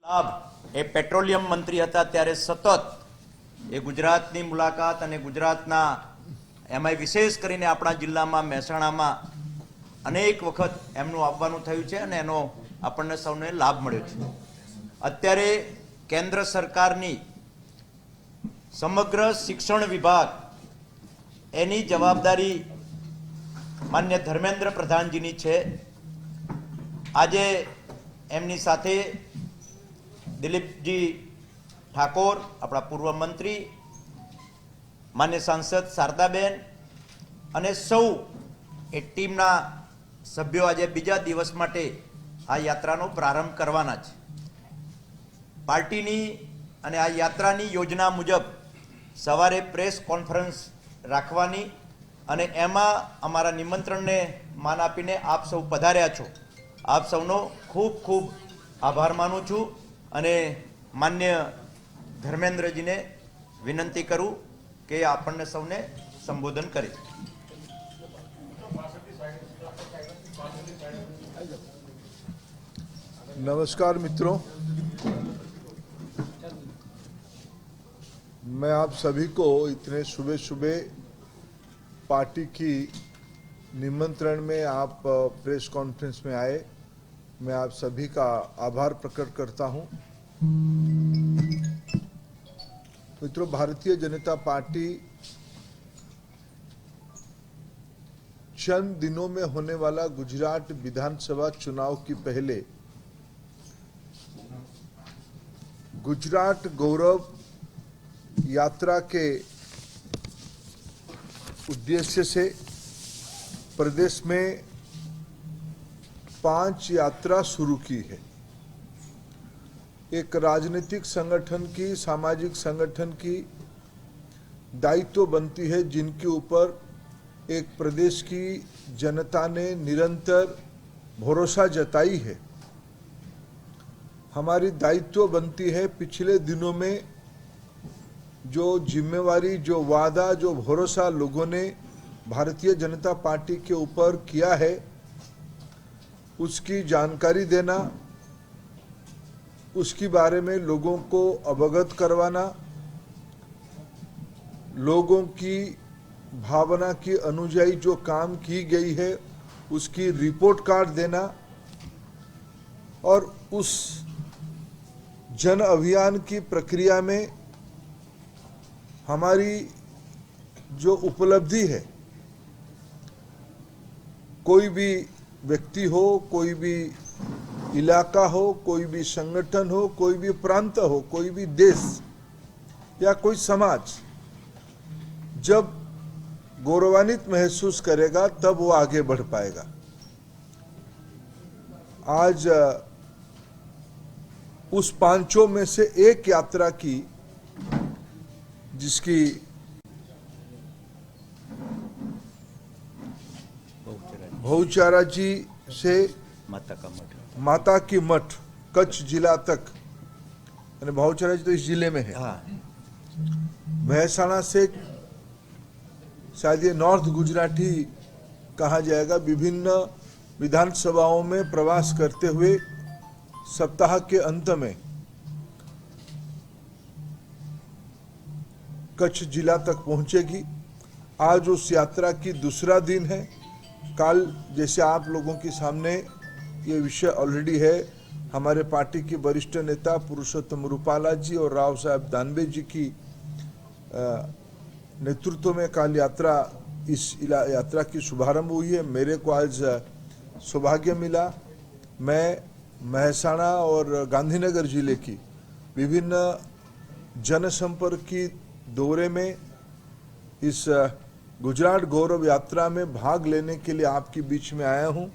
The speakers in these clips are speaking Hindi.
લાભ એ પેટ્રોલિયમ મંત્રી હતા ત્યારે સતત એ ગુજરાતની મુલાકાત અને ગુજરાતના એમાંય વિશેષ કરીને આપણા જિલ્લામાં મહેસાણામાં અનેક વખત એમનું આવવાનું થયું છે અને એનો આપણને સૌને લાભ મળ્યો છે. અત્યારે કેન્દ્ર સરકારની સમગ્ર શિક્ષણ વિભાગ એની જવાબદારી માન્ય ધર્મેન્દ્ર પ્રધાનજીની છે. આજે એમની સાથે दिलीपजी ठाकोर अपना पूर्व मंत्री मान्य सांसद शारदाबेन अने सौ ए टीमना सभ्यों आज बीजा दिवस माटे आ यात्रानो प्रारंभ करवाना छे. पार्टीनी अने आ यात्रानी योजना मुजब सवारे प्रेस कॉन्फ्रेंस राखवानी अने एमां अमारा निमंत्रणने मान आपीने आप सौ पधार्या छो. आप सौनो खूब खूब आभार मानु छूं અને માન્ય ધર્મેન્દ્રજીને વિનંતી કરું કે આપણને સૌને સંબોધન કરે. नमस्कार मित्रों, मैं आप सभी को इतने सुबह सुबह पार्टी की निमंत्रण में आप प्रेस कॉन्फ्रेंस में आए, मैं आप सभी का आभार प्रकट करता हूं. मित्रों, भारतीय जनता पार्टी चंद दिनों में होने वाला गुजरात विधानसभा चुनाव की पहले गुजरात गौरव यात्रा के उद्देश्य से प्रदेश में 5 यात्रा शुरू की है. एक राजनीतिक संगठन की, सामाजिक संगठन की दायित्व बनती है जिनके ऊपर एक प्रदेश की जनता ने निरंतर भरोसा जताई है. हमारी दायित्व बनती है पिछले दिनों में जो जिम्मेवारी, जो वादा, जो भरोसा लोगों ने भारतीय जनता पार्टी के ऊपर किया है उसकी जानकारी देना, उसके बारे में लोगों को अवगत करवाना, लोगों की भावना की अनुयायी जो काम की गई है उसकी रिपोर्ट कार्ड देना और उस जन अभियान की प्रक्रिया में हमारी जो उपलब्धि है, कोई भी व्यक्ति हो, कोई भी इलाका हो, कोई भी संगठन हो, कोई भी प्रांत हो, कोई भी देश या कोई समाज जब गौरवान्वित महसूस करेगा तब वो आगे बढ़ पाएगा. आज उस 5 में से एक यात्रा की जिसकी बहुचारा जी से माता की मठ कच्छ जिला तक, बहुचारा जी तो इस जिले में है. महसाणा से शायद ये नॉर्थ गुजराती कहा जाएगा. विभिन्न विधानसभाओं में प्रवास करते हुए सप्ताह के अंत में कच्छ जिला तक पहुंचेगी. आज उस यात्रा की दूसरा दिन है. कल जैसे आप लोगों के सामने ये विषय ऑलरेडी है, हमारे पार्टी के वरिष्ठ नेता पुरुषोत्तम रूपाला जी और राव साहब दानवे जी की नेतृत्व में कल इस यात्रा की शुभारंभ हुई है. मेरे को आज सौभाग्य मिला, मैं महसाणा और गांधीनगर जिले की विभिन्न जनसंपर्क की दौरे में इस गुजरात गौरव यात्रा में भाग लेने के लिए आपके बीच में आया हूं.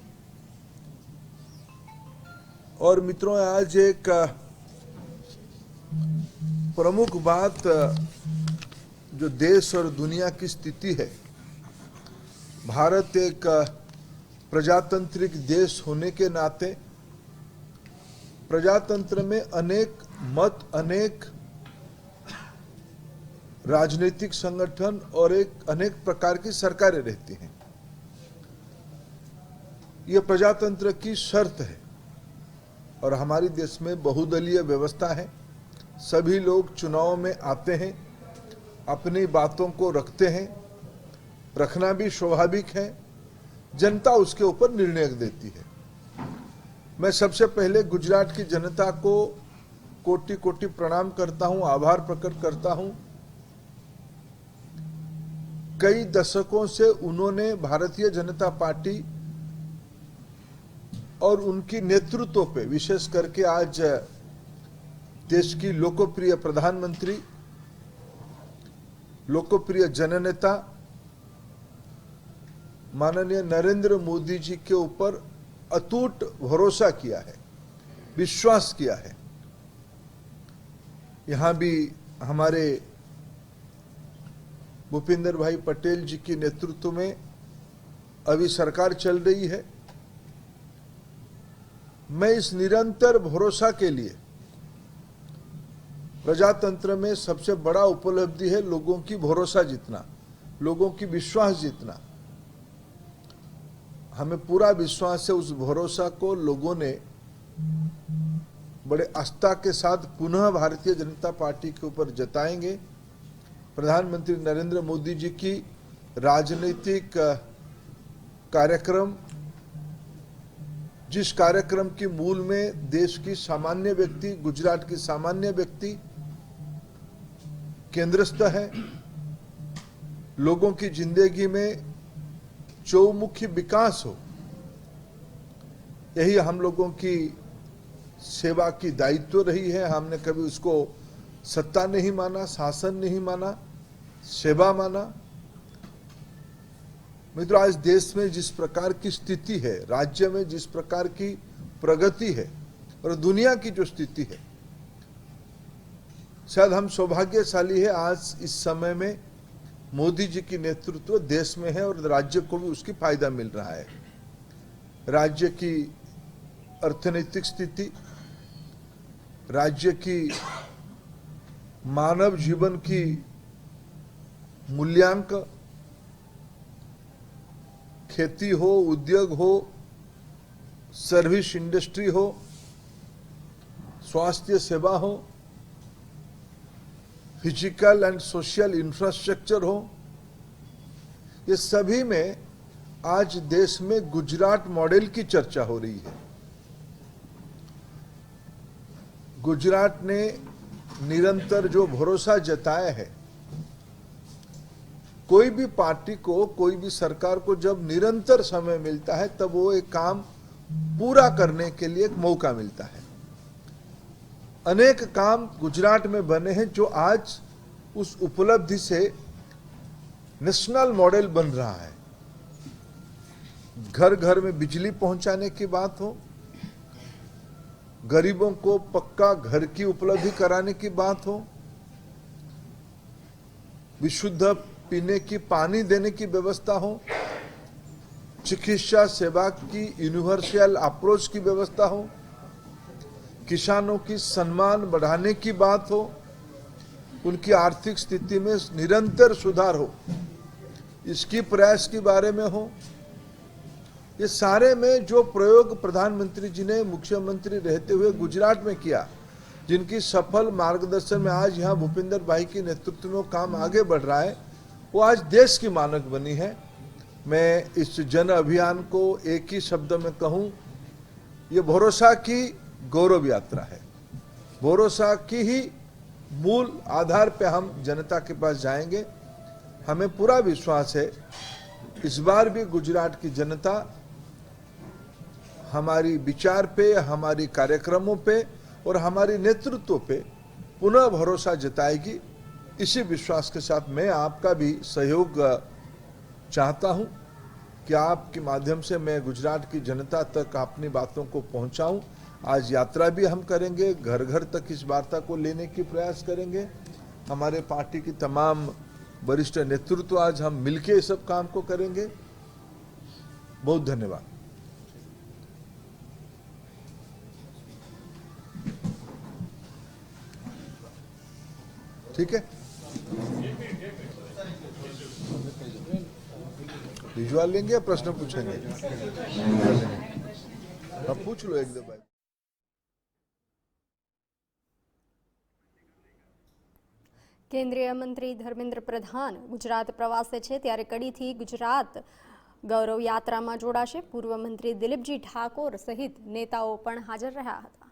और मित्रों, आज एक प्रमुख बात जो देश और दुनिया की स्थिति है, भारत एक प्रजातांत्रिक देश होने के नाते प्रजातंत्र में अनेक मत, अनेक राजनीतिक संगठन और अनेक प्रकार की सरकारें रहती हैं. ये प्रजातंत्र की शर्त है. और हमारी देश में बहुदलीय व्यवस्था है। सभी लोग चुनाव में आते हैं, अपनी बातों को रखते हैं, रखना भी स्वाभाविक है, जनता उसके ऊपर निर्णय देती है। मैं सबसे पहले गुजरात की जनता को कोटि कोटि प्रणाम करता हूं, आभार प्रकट करता हूं। कई दशकों से उन्होंने भारतीय जनता पार्टी और उनकी नेतृत्व पे, विशेष करके आज देश की लोकप्रिय प्रधानमंत्री, लोकप्रिय जननेता माननीय नरेंद्र मोदी जी के ऊपर अटूट भरोसा किया है, विश्वास किया है। यहां भी हमारे भूपेंद्र भाई पटेल जी के नेतृत्व में अभी सरकार चल रही है। मैं इस निरंतर भरोसा के लिए, प्रजातंत्र में सबसे बड़ा उपलब्धि है लोगों की भरोसा जीतना, लोगों की विश्वास जीतना। हमें पूरा विश्वास है उस भरोसा को लोगों ने बड़े आस्था के साथ पुनः भारतीय जनता पार्टी के ऊपर जताएंगे। प्रधानमंत्री नरेंद्र मोदी जी की राजनीतिक कार्यक्रम, जिस कार्यक्रम के मूल में देश की सामान्य व्यक्ति, गुजरात की सामान्य व्यक्ति केंद्रस्थ है, लोगों की जिंदगी में चौमुखी विकास हो, यही हम लोगों की सेवा की दायित्व रही है। हमने कभी उसको सत्ता नहीं माना, शासन नहीं माना, सेवा माना। मित्रों, आज देश में जिस प्रकार की स्थिति है, राज्य में जिस प्रकार की प्रगति है और दुनिया की जो स्थिति है, शायद हम सौभाग्यशाली है आज इस समय में मोदी जी की नेतृत्व देश में है और राज्य को भी उसकी फायदा मिल रहा है। राज्य की अर्थनैतिक स्थिति, राज्य की मानव जीवन की मूल्यांक, खेती हो, उद्योग हो, सर्विस इंडस्ट्री हो, स्वास्थ्य सेवा हो, फिजिकल एंड सोशल इंफ्रास्ट्रक्चर हो, ये सभी में आज देश में गुजरात मॉडल की चर्चा हो रही है। गुजरात ने निरंतर जो भरोसा जताया है, कोई भी पार्टी को, कोई भी सरकार को जब निरंतर समय मिलता है तब वो एक काम पूरा करने के लिए एक मौका मिलता है। अनेक काम गुजरात में बने हैं जो आज उस उपलब्धि से नेशनल मॉडल बन रहा है। घर घर में बिजली पहुंचाने की बात हो, गरीबों को पक्का घर की उपलब्धि कराने की बात हो, विशुद्ध पीने की पानी देने की व्यवस्था हो, चिकित्सा सेवा की यूनिवर्सल अप्रोच की व्यवस्था हो, किसानों की सम्मान बढ़ाने की बात हो, उनकी आर्थिक स्थिति में निरंतर सुधार हो, इसकी प्रयास के बारे में हो, ये सारे में जो प्रयोग प्रधानमंत्री जी ने मुख्यमंत्री रहते हुए गुजरात में किया, जिनकी सफल मार्गदर्शन में आज यहाँ भूपेंद्र भाई के नेतृत्व में काम आगे बढ़ रहा है, वो आज देश की मानक बनी है। मैं इस जन अभियान को एक ही शब्द में कहूं, ये भरोसा की गौरव यात्रा है। भरोसा की ही मूल आधार पे हम जनता के पास जाएंगे। हमें पूरा विश्वास है इस बार भी गुजरात की जनता हमारी विचार पे, हमारी कार्यक्रमों पे और हमारी नेतृत्व पे पुनः भरोसा जताएगी। इसी विश्वास के साथ मैं आपका भी सहयोग चाहता हूं कि आपके माध्यम से मैं गुजरात की जनता तक अपनी बातों को पहुंचाऊं। आज यात्रा भी हम करेंगे, घर घर तक इस वार्ता को लेने की प्रयास करेंगे। हमारे पार्टी की तमाम वरिष्ठ नेतृत्व आज हम मिलके इस सब काम को करेंगे। बहुत धन्यवाद। ठीक है, भिजवा लेंगे या प्रश्न पूछेंगे? अब पूछ लो एक दो बार। કેન્દ્રીય મંત્રી ધર્મેન્દ્ર પ્રધાન ગુજરાત પ્રવાસે છે, ત્યારે કડીથી ગુજરાત ગૌરવ યાત્રામાં જોડાશે. પૂર્વ મંત્રી દિલીપજી ઠાકોર સહિત નેતાઓ પણ હાજર રહ્યા હતા.